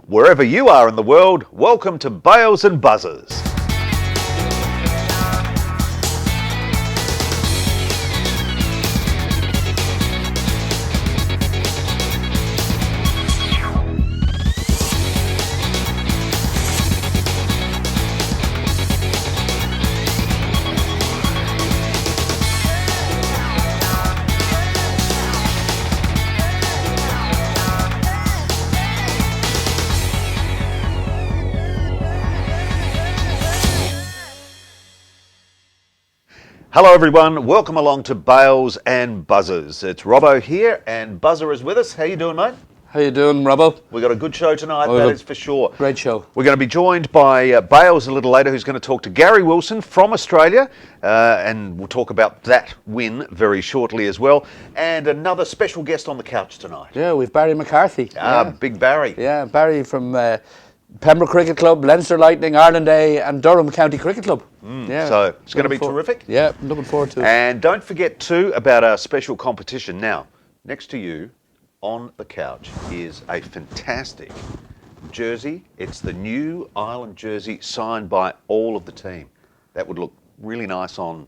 Wherever you are in the world, welcome to Bales and Buzzers. Hello everyone, welcome along to Bales and Buzzers. It's Robbo here and Buzzer is with us. How you doing, mate? How you doing, Robbo? We've got a good show tonight, that is for sure. Great show. We're going to be joined by Bales a little later, who's going to talk to Gary Wilson from Australia, and we'll talk about that win very shortly as well. And another special guest on the couch tonight. Yeah, we've Barry McCarthy. Big Barry. Yeah, Barry from Pembroke Cricket Club, Leinster Lightning, Ireland A and Durham County Cricket Club. So it's going to be terrific. Yeah, looking forward to it. And don't forget too about our special competition. Now, next to you on the couch is a fantastic jersey. It's the new Ireland jersey signed by all of the team. That would look really nice on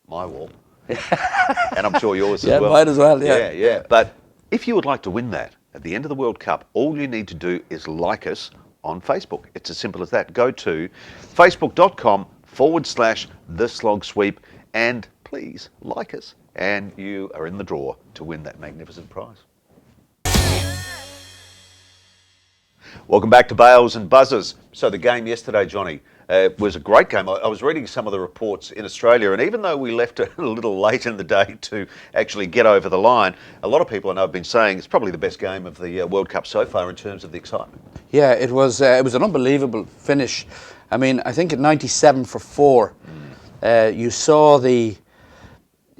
my wall. And I'm sure yours as well. Yeah, mine as well, yeah. Yeah. But if you would like to win that at the end of the World Cup, all you need to do is like us on Facebook. It's as simple as that. Go to facebook.com/TheSlogSweep and please like us, and you are in the draw to win that magnificent prize. Welcome back to Bales and Buzzers. So the game yesterday, Johnny, was a great game. I was reading some of the reports in Australia, and even though we left a little late in the day to actually get over the line, a lot of people I know have been saying it's probably the best game of the World Cup so far in terms of the excitement. Yeah, it was an unbelievable finish. I mean, I think at 97 for 4, you saw the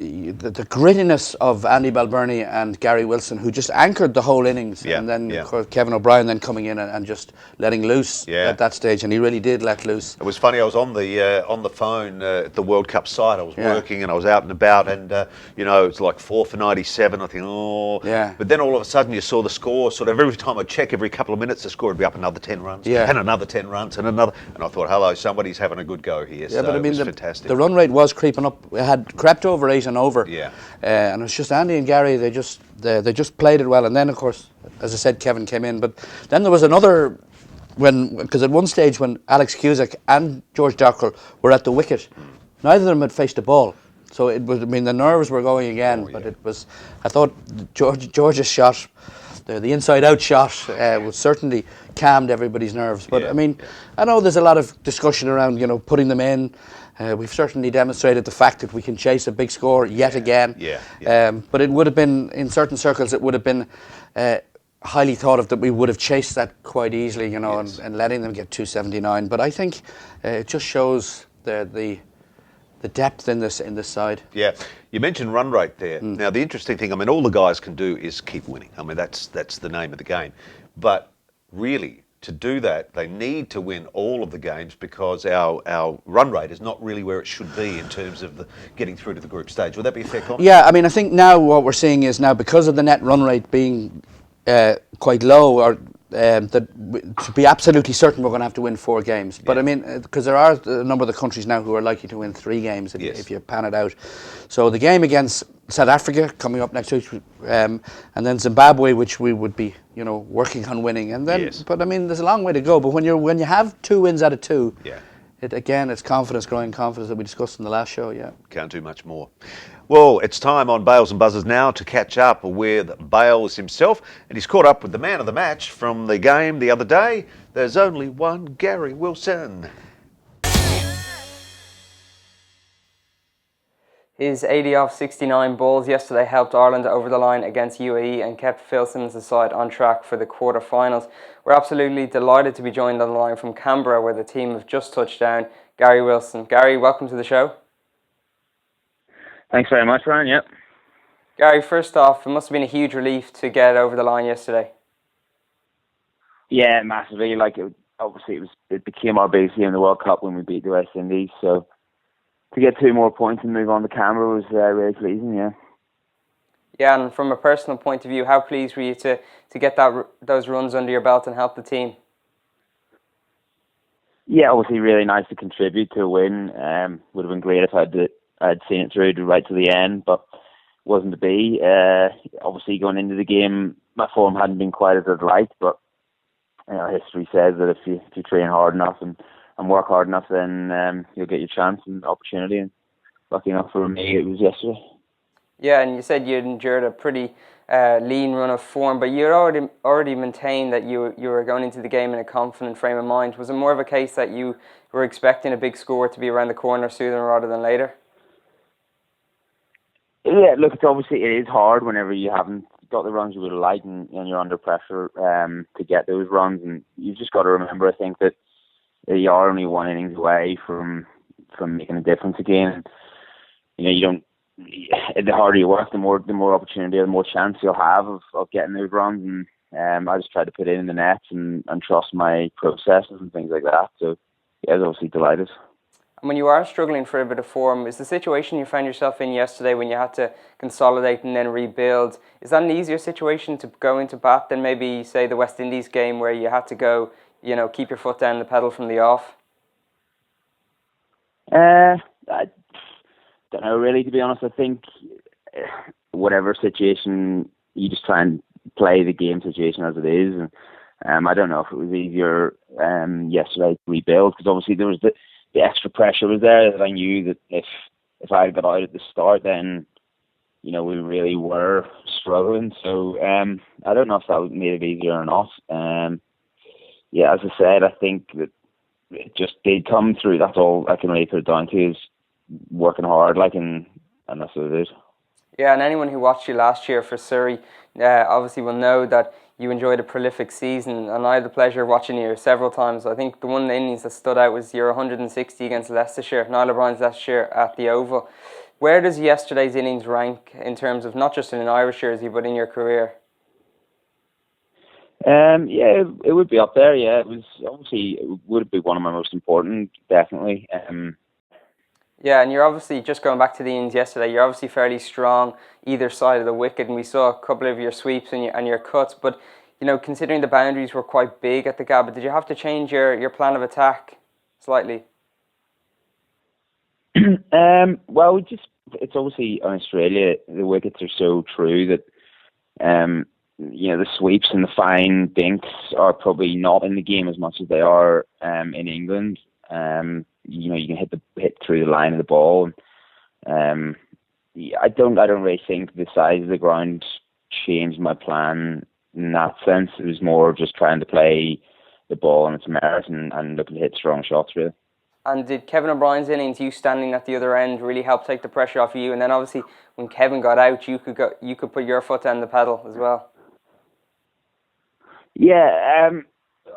grittiness of Andy Balbirnie and Gary Wilson, who just anchored the whole innings, and then of course Kevin O'Brien then coming in and just letting loose at that stage, and he really did let loose. It was funny. I was on the phone at the World Cup site. I was working and I was out and about, and it's like 4 for 97. I think, but then all of a sudden you saw the score. Sort of every time I check, every couple of minutes, the score would be up another 10 runs, and another 10 ruds, and another. And I thought, hello, somebody's having a good go here. Yeah, so but I mean, fantastic. The run rate was creeping up. It had crept over 8 and over. Yeah. And it's just Andy and Gary. They just played it well. And then, of course, as I said, Kevin came in. But then there was another because at one stage when Alex Cusack and George Dockrell were at the wicket, neither of them had faced a ball. So it was. I mean, the nerves were going again. But it was. I thought George's shot, the inside-out shot, was certainly calmed everybody's nerves. But I mean, I know there's a lot of discussion around putting them in. We've certainly demonstrated the fact that we can chase a big score yet again. But it would have been, in certain circles, it would have been highly thought of that we would have chased that quite easily, and letting them get 279. But I think it just shows the depth in this side. Yeah, you mentioned run rate there. Now the interesting thing, I mean, all the guys can do is keep winning. I mean, that's the name of the game. But really, to do that, they need to win all of the games because our run rate is not really where it should be in terms of getting through to the group stage. Would that be a fair comment? Yeah, I mean, I think now what we're seeing is now because of the net run rate being quite low, or that to be absolutely certain we're going to have to win 4 games. But I mean, because there are a number of the countries now who are likely to win 3 games if you pan it out. So the game against South Africa coming up next week, and then Zimbabwe, which we would be working on winning. And then, but I mean, there's a long way to go. But when you have 2 wins out of 2. It's confidence, growing confidence that we discussed in the last show, Can't do much more. Well, it's time on Bales and Buzzers now to catch up with Bales himself, and he's caught up with the man of the match from the game the other day. There's only one Gary Wilson. His 80 off 69 balls yesterday helped Ireland over the line against UAE and kept Phil Simmons' side on track for the quarter-finals. We're absolutely delighted to be joined on the line from Canberra, where the team have just touched down. Gary Wilson. Gary, welcome to the show. Thanks very much, Ryan. Yep. Gary, first off, it must have been a huge relief to get over the line yesterday. Yeah, massively. It became our biggest game in the World Cup when we beat the West Indies. So to get 2 more points and move on to Canberra was really pleasing. Yeah. Yeah, and from a personal point of view, how pleased were you to get those runs under your belt and help the team? Yeah, obviously really nice to contribute to a win. Would have been great if I'd seen it through to right to the end, but wasn't to be. Obviously going into the game, my form hadn't been quite as I'd liked, but history says that if you train hard enough and work hard enough, then you'll get your chance and opportunity. And lucky enough for me, it was yesterday. Yeah, and you said you'd endured a pretty lean run of form, but you'd already maintained that you were going into the game in a confident frame of mind. Was it more of a case that you were expecting a big score to be around the corner sooner rather than later? Yeah, look, it is hard whenever you haven't got the runs you would have liked and you're under pressure to get those runs. And you've just got to remember, I think, that you are only one innings away from making a difference again. You don't. The harder you work, the more opportunity, the more chance you'll have of getting those runs. And I just tried to put it in the nets and trust my processes and things like that. So yeah, I was obviously delighted. And when you are struggling for a bit of form, is the situation you found yourself in yesterday when you had to consolidate and then rebuild, is that an easier situation to go into bat than maybe, say, the West Indies game where you had to go, keep your foot down the pedal from the off? I don't know, really, to be honest. I think whatever situation, you just try and play the game situation as it is. And I don't know if it was easier yesterday to rebuild, because obviously there was the extra pressure was there, that I knew that if I had got out at the start, then we really were struggling. So I don't know if that made it easier or not. Yeah, as I said, I think that it just did come through. That's all I can really put it down to, is working hard, and that's what it is. Yeah, and anyone who watched you last year for Surrey obviously will know that you enjoyed a prolific season, and I had the pleasure of watching you several times. I think the one innings that stood out was your 160 against Leicestershire, Niall O'Brien's Leicestershire at the Oval. Where does yesterday's innings rank in terms of not just in an Irish jersey, but in your career? Yeah, it would be up there. Yeah, it would be one of my most important, definitely. Yeah, and you're obviously, just going back to the innings yesterday, you're obviously fairly strong either side of the wicket, and we saw a couple of your sweeps and your cuts, but considering the boundaries were quite big at the Gabba, did you have to change your plan of attack slightly? Well, it's obviously, in Australia, the wickets are so true that the sweeps and the fine dinks are probably not in the game as much as they are in England. You can hit through the line of the ball. I don't really think the size of the ground changed my plan in that sense. It was more just trying to play the ball on its merit and looking to hit strong shots, really. And did Kevin O'Brien's innings, you standing at the other end, really help take the pressure off you? And then obviously when Kevin got out, you could put your foot down the pedal as well. Yeah,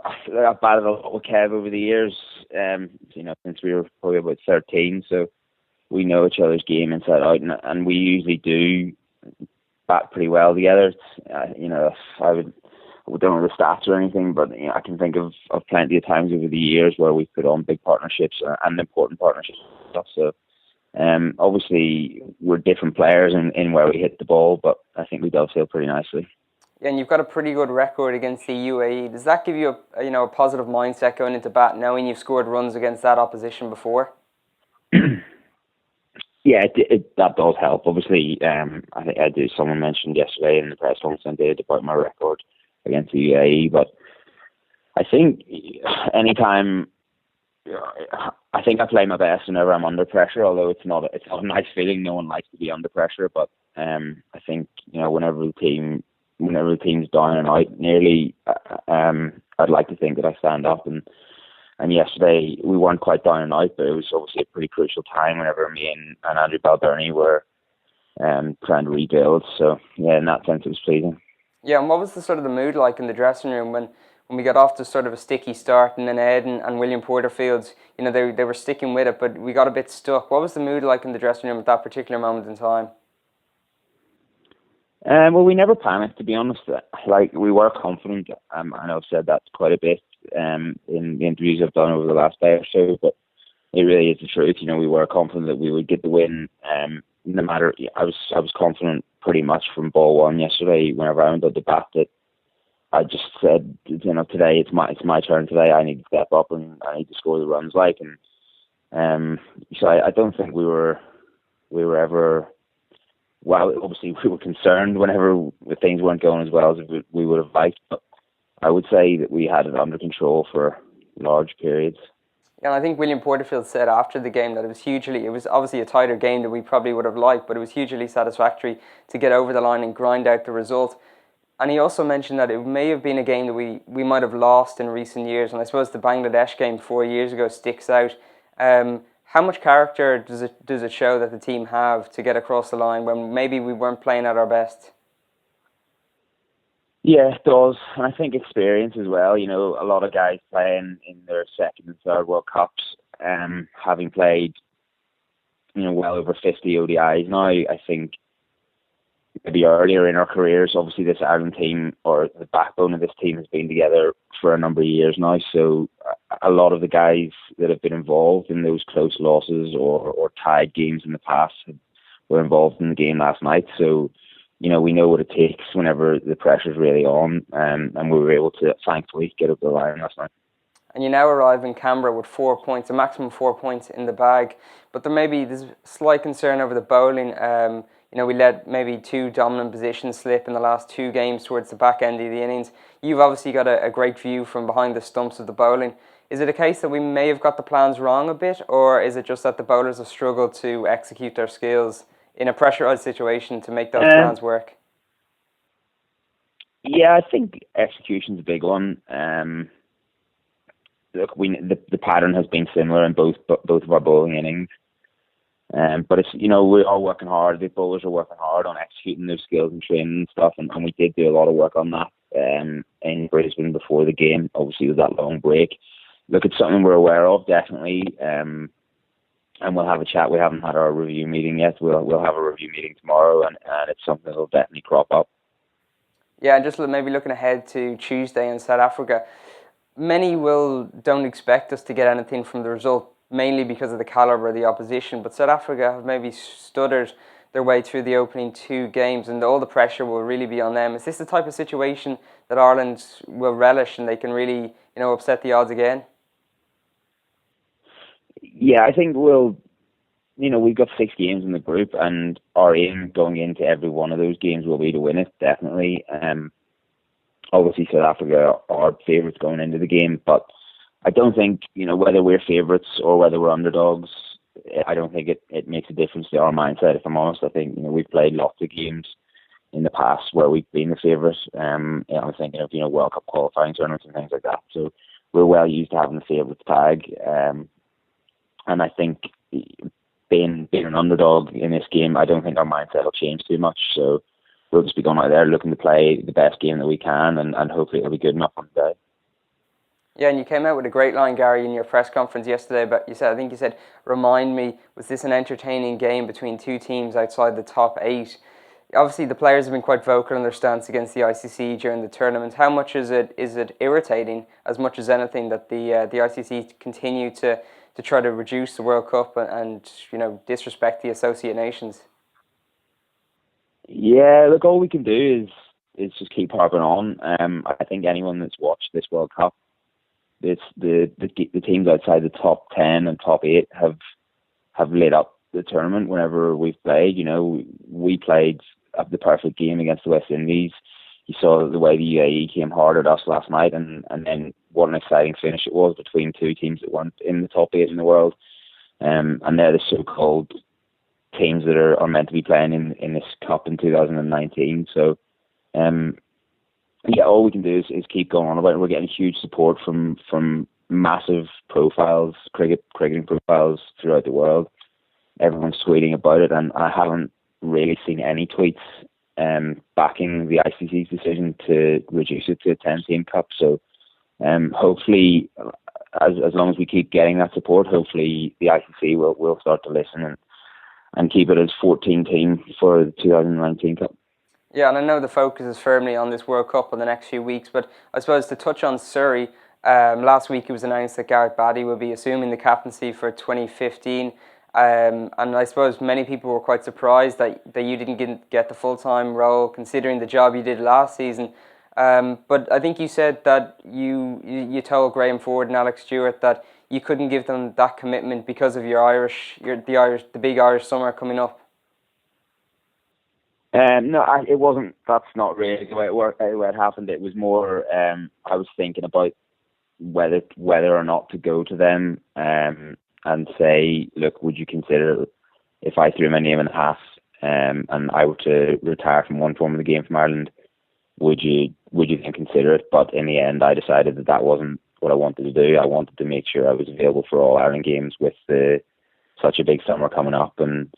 I've battled a lot with Kev over the years, since we were probably about 13, so we know each other's game inside out, and we usually do bat pretty well together. I don't know the stats or anything, but I can think of plenty of times over the years where we've put on big partnerships and important partnerships and stuff. So obviously we're different players in where we hit the ball, but I think we dovetail pretty nicely. And you've got a pretty good record against the UAE. Does that give you a positive mindset going into bat, knowing you've scored runs against that opposition before? Yeah, that does help. Obviously, I think someone mentioned yesterday in the press conference I did about my record against the UAE, but I think anytime, I think I play my best whenever I'm under pressure. Although it's not a nice feeling. No one likes to be under pressure, but I think whenever the team's down and out nearly, I'd like to think that I stand up, and yesterday we weren't quite down and out, but it was obviously a pretty crucial time whenever me and Andrew Balbirnie were trying to rebuild. So yeah, in that sense it was pleasing. Yeah, and what was the mood like in the dressing room when we got off to sort of a sticky start, and then Ed and William Porterfield, they were sticking with it, but we got a bit stuck. What was the mood like in the dressing room at that particular moment in time? Well, we never panicked, to be honest. We were confident. I know I've said that quite a bit in the interviews I've done over the last day or so, but it really is the truth. We were confident that we would get the win. No matter, I was confident pretty much from ball one yesterday. Whenever I went out the bat, that I just said, today it's my turn today. I need to step up and I need to score the runs, so I don't think we were ever. Well, obviously we were concerned whenever things weren't going as well as we would have liked, but I would say that we had it under control for large periods. Yeah, and I think William Porterfield said after the game that it was obviously a tighter game than we probably would have liked, but it was hugely satisfactory to get over the line and grind out the result. And he also mentioned that it may have been a game that we might have lost in recent years, and I suppose the Bangladesh game 4 years ago sticks out. How much character does it show that the team have to get across the line when maybe we weren't playing at our best? Yeah, it does, and I think experience as well. A lot of guys playing in their second and third World Cups, having played, well over 50 ODIs now. I think maybe earlier in our careers, obviously this Ireland team, or the backbone of this team, has been together for a number of years now. So a lot of the guys that have been involved in those close losses or tied games in the past were involved in the game last night. So, we know what it takes whenever the pressure's really on, and we were able to, thankfully, get over the line last night. And you now arrive in Canberra with 4 points, a maximum 4 points in the bag. But there's slight concern over the bowling. We let maybe 2 dominant positions slip in the last 2 games towards the back end of the innings. You've obviously got a great view from behind the stumps of the bowling. Is it a case that we may have got the plans wrong a bit, or is it just that the bowlers have struggled to execute their skills in a pressurised situation to make those plans work? Yeah, I think execution's a big one. Look, the pattern has been similar in both of our bowling innings. But it's, we are working hard. The bowlers are working hard on executing their skills and training and stuff, and we did do a lot of work on that in Brisbane before the game. Obviously, with that long break. Look, it's something we're aware of, definitely, and we'll have a chat. We haven't had our review meeting yet. We'll have a review meeting tomorrow, and it's something that'll definitely crop up. Yeah, and just maybe looking ahead to Tuesday in South Africa, many don't expect us to get anything from the result, mainly because of the calibre of the opposition. But South Africa have maybe stuttered their way through the opening 2 games, and all the pressure will really be on them. Is this the type of situation that Ireland will relish, and they can really, upset the odds again? Yeah, I think we've got 6 games in the group, and our aim going into every one of those games will be to win it, definitely. Obviously, South Africa are favourites going into the game, but I don't think, whether we're favourites or whether we're underdogs, I don't think it makes a difference to our mindset, if I'm honest. I think, we've played lots of games in the past where we've been the favourite. I'm thinking of, World Cup qualifying tournaments and things like that. So we're well used to having the favourites tag. And I think being an underdog in this game, I don't think our mindset will change too much. So we'll just be going out there looking to play the best game that we can, and hopefully it'll be good enough on the day. Yeah, and you came out with a great line, Gary, in your press conference yesterday. But I think you said, remind me, was this an entertaining game between 2 teams outside the top 8? Obviously, the players have been quite vocal in their stance against the ICC during the tournament. How much is it irritating, as much as anything, that the ICC continue to try to reduce the World Cup and disrespect the associate nations? Yeah, look, all we can do is just keep harping on. I think anyone that's watched this World Cup, it's the teams outside the top 10 and top 8 have lit up the tournament whenever we've played. We played the perfect game against the West Indies. You saw the way the UAE came hard at us last night, and then what an exciting finish it was between 2 teams that weren't in the top 8 in the world. And they're the so-called teams that are meant to be playing in this cup in 2019. So, yeah, all we can do is keep going on about it. We're getting huge support from massive profiles, cricketing profiles throughout the world. Everyone's tweeting about it, and I haven't really seen any tweets backing the ICC's decision to reduce it to a 10-team cup. So hopefully, as long as we keep getting that support, hopefully the ICC will start to listen and keep it as 14-team for the 2019 cup. Yeah, and I know the focus is firmly on this World Cup in the next few weeks, but I suppose to touch on Surrey, last week it was announced that Gareth Batty will be assuming the captaincy for 2015. And I suppose many people were quite surprised that you didn't get the full-time role, considering the job you did last season. But I think you said that you told Graham Ford and Alex Stewart that you couldn't give them that commitment because of the big Irish summer coming up. No, it wasn't. That's not really the way it worked. The way it happened. It was more. I was thinking about whether or not to go to them and say, look, would you consider if I threw my name in the hat and I were to retire from one form of the game from Ireland, would you then consider it? But in the end, I decided that wasn't what I wanted to do. I wanted to make sure I was available for all Ireland games with such a big summer coming up, and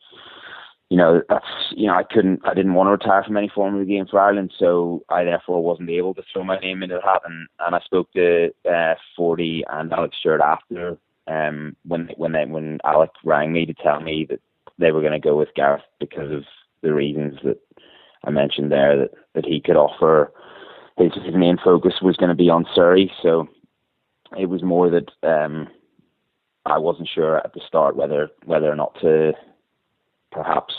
I didn't want to retire from any form of the game for Ireland, so I therefore wasn't able to throw my name into the hat. And I spoke to Fordy and Alex Stewart after when Alec rang me to tell me that they were going to go with Gareth because of the reasons that I mentioned there, that he could offer. His main focus was going to be on Surrey, so it was more that I wasn't sure at the start whether or not to perhaps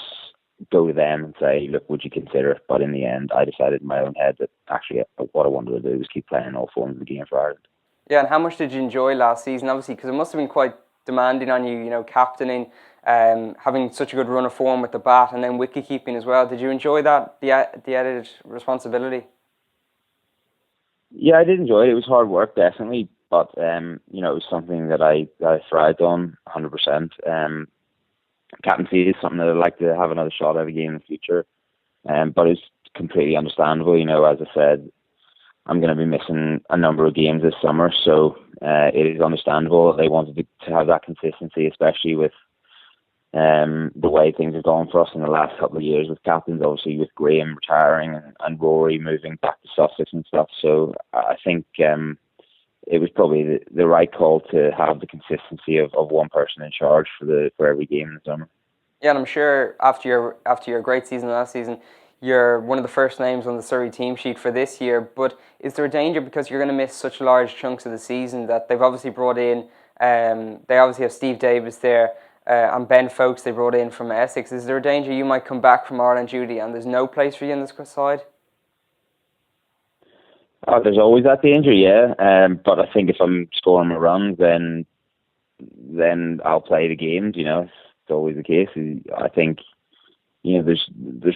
go to them and say, look, would you consider it? But in the end, I decided in my own head that actually what I wanted to do was keep playing all forms of the game for Ireland. Yeah, and how much did you enjoy last season? Obviously, because it must have been quite demanding on you, captaining, having such a good run of form with the bat, and then wicket keeping as well. Did you enjoy that, the added responsibility? Yeah, I did enjoy it. It was hard work, definitely, but it was something that I thrived on 100%. Captaincy is something that I'd like to have another shot at again in the future, but it's completely understandable. As I said, I'm going to be missing a number of games this summer, so it is understandable that they wanted to have that consistency, especially with the way things have gone for us in the last couple of years with captains, obviously with Graham retiring and Rory moving back to Sussex and stuff. So I think it was probably the right call to have the consistency of one person in charge for every game in the summer. Yeah, and I'm sure after your great season last season, you're one of the first names on the Surrey team sheet for this year. But is there a danger, because you're going to miss such large chunks of the season, that they've obviously brought in, they obviously have Steve Davis there, and Ben Folkes they brought in from Essex. Is there a danger you might come back from Ireland duty and there's no place for you in this side? Oh, there's always that danger, yeah. But I think if I'm scoring my runs, then I'll play the games. It's always the case. I think there's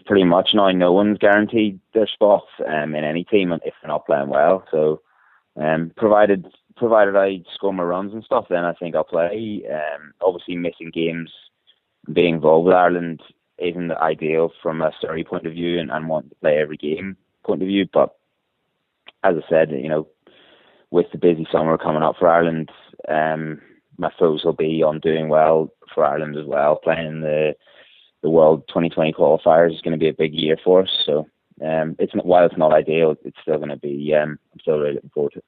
pretty much now no one's guaranteed their spots in any team if they're not playing well. So provided I score my runs and stuff, then I think I'll play. Obviously, missing games, being involved with Ireland isn't ideal from a Surrey point of view and wanting to play every game point of view. But as I said, with the busy summer coming up for Ireland, my focus will be on doing well for Ireland as well. Playing the World 2020 qualifiers is going to be a big year for us. So while it's not ideal, it's still going to be. I'm still really looking forward to it.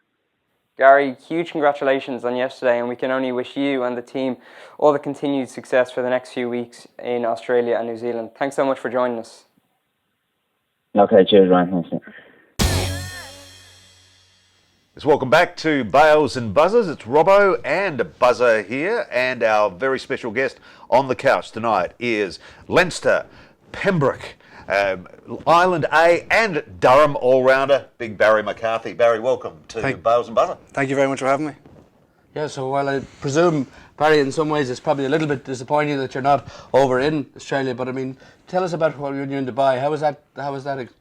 Gary, huge congratulations on yesterday, and we can only wish you and the team all the continued success for the next few weeks in Australia and New Zealand. Thanks so much for joining us. Okay, cheers, Ryan. Thanks. Let's welcome back to Bales and Buzzers. It's Robbo and Buzzer here, and our very special guest on the couch tonight is Leinster, Pembroke, Ireland A and Durham All Rounder, Big Barry McCarthy. Barry, welcome to Bales and Buzzer. Thank you very much for having me. Yeah, so while I presume, Barry, in some ways it's probably a little bit disappointing that you're not over in Australia, but I mean, tell us about when you were in Dubai. How was that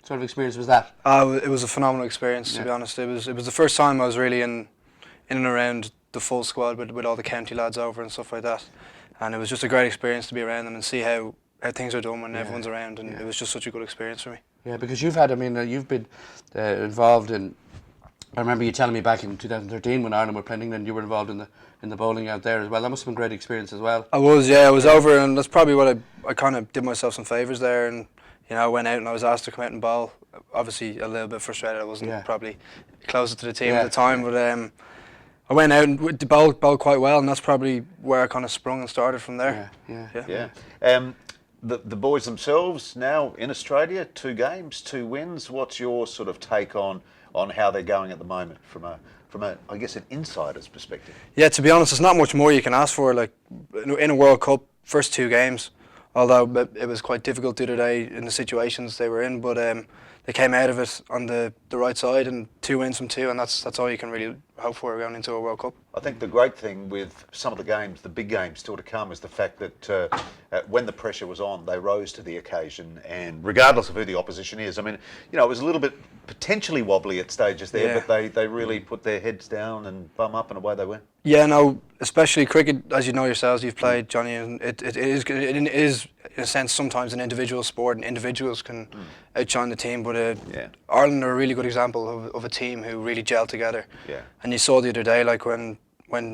sort of experience? Was that? It was a phenomenal experience, to be honest. It was the first time I was really in and around the full squad with all the county lads over and stuff like that, and it was just a great experience to be around them and see how things are done when everyone's around, and it was just such a good experience for me. Yeah, because you've been involved in. I remember you telling me back in 2013 when Ireland were playing England, you were involved in the bowling out there as well. That must have been a great experience as well. I was over, and that's probably what I kind of did myself some favours there, and I went out and I was asked to come out and bowl. Obviously a little bit frustrated, I wasn't probably closer to the team at the time, but I went out and bowled quite well, and that's probably where I kind of sprung and started from there. Yeah. The boys themselves now in Australia, 2 games, 2 wins. What's your sort of take on how they're going at the moment from a I guess an insider's perspective? Yeah, to be honest, there's not much more you can ask for. Like in a World Cup, first 2 games, although it was quite difficult the other day in the situations they were in, but they came out of it on the right side, and 2 wins from 2, and that's all you can really hope for going into a World Cup. I think the great thing with some of the games, the big games still to come, is the fact that when the pressure was on, they rose to the occasion, and regardless of who the opposition is, I mean, you know, it was a little bit potentially wobbly at stages there, but they really put their heads down and bum up, and away they went. Yeah, no, especially cricket, as you know yourselves, you've played, Johnny, and it is in a sense sometimes an individual sport, and individuals can outshine the team. But Ireland are a really good example of a team who really gel together. Yeah. And you saw the other day, like when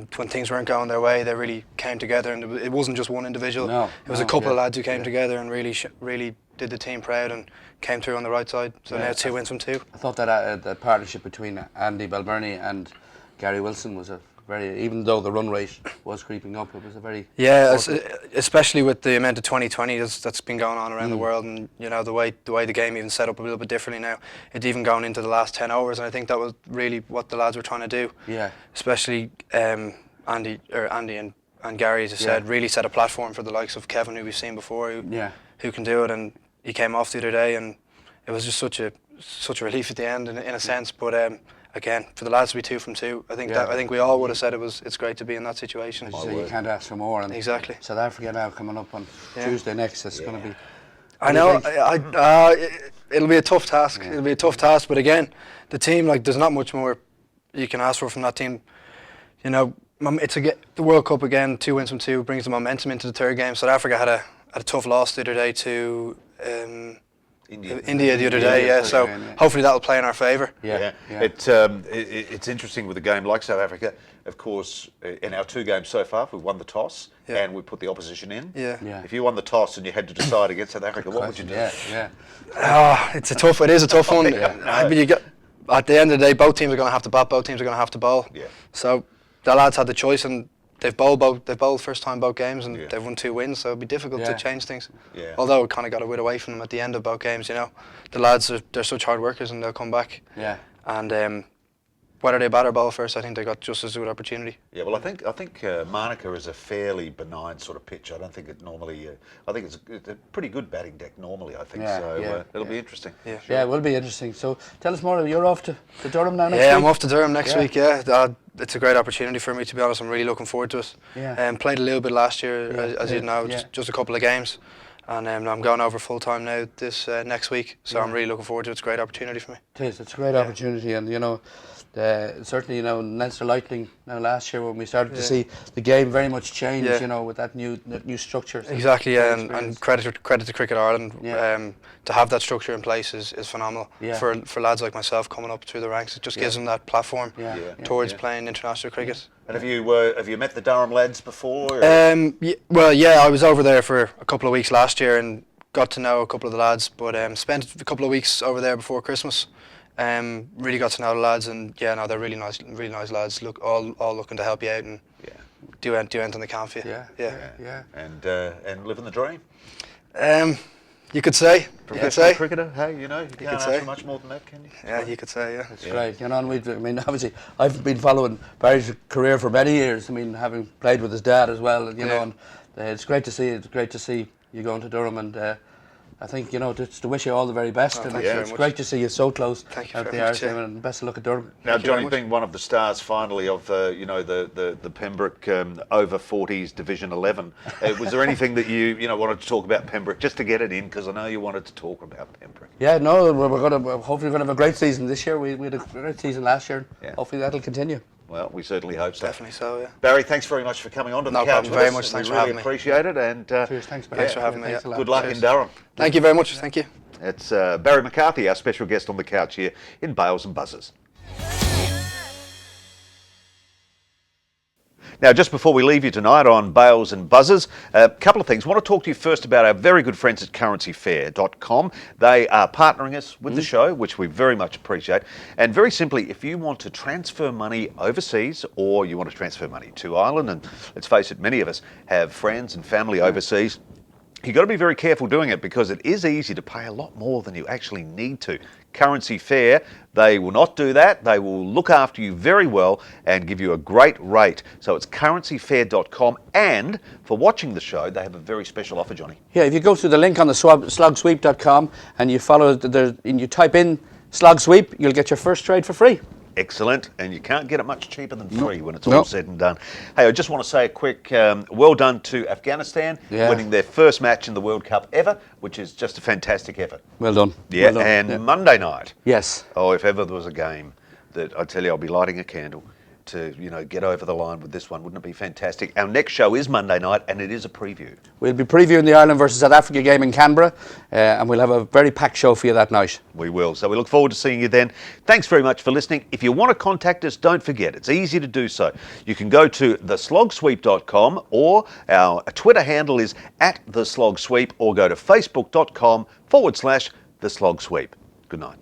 things weren't going their way, they really came together, and it wasn't just one individual. It was a couple of lads who came together and really did the team proud and came through on the right side. So now 2 wins from 2. I thought that the partnership between Andy Balbirnie and Gary Wilson was a very, even though the run rate was creeping up, it was a very especially with the amount of 2020 that's been going on around the world, and you know the way the game even set up a little bit differently now. It's even going into the last 10 hours, and I think that was really what the lads were trying to do. Yeah. Especially Andy and Gary, as I said, really set a platform for the likes of Kevin, who we've seen before, who can do it, and he came off the other day, and it was just such a relief at the end in a sense, but. Again, for the lads to be 2 from 2, I think we all would have said it's great to be in that situation. As you can't ask for more. And exactly. South Africa now coming up on Tuesday next. It's going to be. I know. It'll be a tough task. It'll be a tough task. But again, the team, like, there's not much more you can ask for from that team. You know, the World Cup again. 2 wins from 2 brings the momentum into the third game. South Africa had a tough loss the other day to. India the other day, so hopefully that'll play in our favour. It's interesting with a game like South Africa. Of course, in our 2 games so far, we won the toss and we put the opposition in. If you won the toss and you had to decide against South Africa, what would you do? It is a tough one. But at the end of the day, both teams are going to have to bat, both teams are going to have to bowl. So the lads had the choice, and they've bowled first time both games, and they've won 2 wins, so it'd be difficult to change things. Although it kind of got a bit away from them at the end of both games, you know. The lads they're such hard workers, and they'll come back. And whether they bat or bowl first, I think they got just as good opportunity. Yeah, well, I think Monaca is a fairly benign sort of pitch. I don't think it normally. I think it's a pretty good batting deck normally. I think it'll be interesting. Yeah, it will be interesting. So tell us more. You're off to Durham now next week? Yeah, I'm off to Durham next week. Yeah, it's a great opportunity for me, to be honest. I'm really looking forward to it. Played a little bit last year, as you know, just a couple of games. And I'm going over full time now this next week, so I'm really looking forward to it. It's a great opportunity for me. It is. It's a great opportunity, and you know, certainly, you know, Leinster Lightning now last year when we started to see the game very much change, you know, with that new structure. Exactly, and credit to Cricket Ireland to have that structure in place is phenomenal for lads like myself coming up through the ranks. It just gives them that platform towards playing international cricket. And have you met the Durham lads before? I was over there for a couple of weeks last year and got to know a couple of the lads, but spent a couple of weeks over there before Christmas. Really got to know the lads, and they're really nice lads. Look, all looking to help you out and do anything they can for you. And living the dream. You could say. Professional cricketer, hey, you know, you can't ask for much more than that, can you? Yeah, you could say, That's great. You know, obviously, I've been following Barry's career for many years. I mean, having played with his dad as well, you know, and it's great to see. It's great to see you going to Durham, and I think, you know, just to wish you all the very best. And it's great to see you so close out the Irish game, and best of luck at Durham. Now, Johnny, being one of the stars finally of the Pembroke over 40s Division 11, was there anything that you wanted to talk about Pembroke just to get it in? Because I know you wanted to talk about Pembroke. Yeah, no, hopefully we're going to have a great season this year. We had a great season last year. Hopefully that'll continue. Well, we certainly hope so. Definitely so, yeah. Barry, thanks very much for coming on to the couch. No problem, very much. Thanks for having me. We really appreciate it. And cheers, thanks, Barry. Thanks for having me. Good luck in Durham. Thank you very much. Thank you. It's Barry McCarthy, our special guest on the couch here in Bales and Buzzers. Now, just before we leave you tonight on Bales and Buzzers, a couple of things. I want to talk to you first about our very good friends at currencyfair.com. They are partnering us with the show, which we very much appreciate. And very simply, if you want to transfer money overseas or you want to transfer money to Ireland, and let's face it, many of us have friends and family overseas, You've got to be very careful doing it because it is easy to pay a lot more than you actually need to. Currency Fair, they will not do that. They will look after you very well and give you a great rate. So it's currencyfair.com, and for watching the show, they have a very special offer, Johnny. Yeah, if you go through the link on the slogsweep.com and you follow and you type in Slog Sweep, you'll get your first trade for free. Excellent, and you can't get it much cheaper than free when it's all said and done. Hey, I just want to say a quick well done to Afghanistan, winning their first match in the World Cup ever, which is just a fantastic effort. Well done. Yeah, well done. and Monday night. Yes. Oh, if ever there was a game that I tell you I'll be lighting a candle to, get over the line with this one. Wouldn't it be fantastic? Our next show is Monday night, and it is a preview. We'll be previewing the Ireland versus South Africa game in Canberra, and we'll have a very packed show for you that night. We will. So we look forward to seeing you then. Thanks very much for listening. If you want to contact us, don't forget, it's easy to do so. You can go to theslogsweep.com, or our Twitter handle is @theslogsweep, or go to facebook.com/theslogsweep. Good night.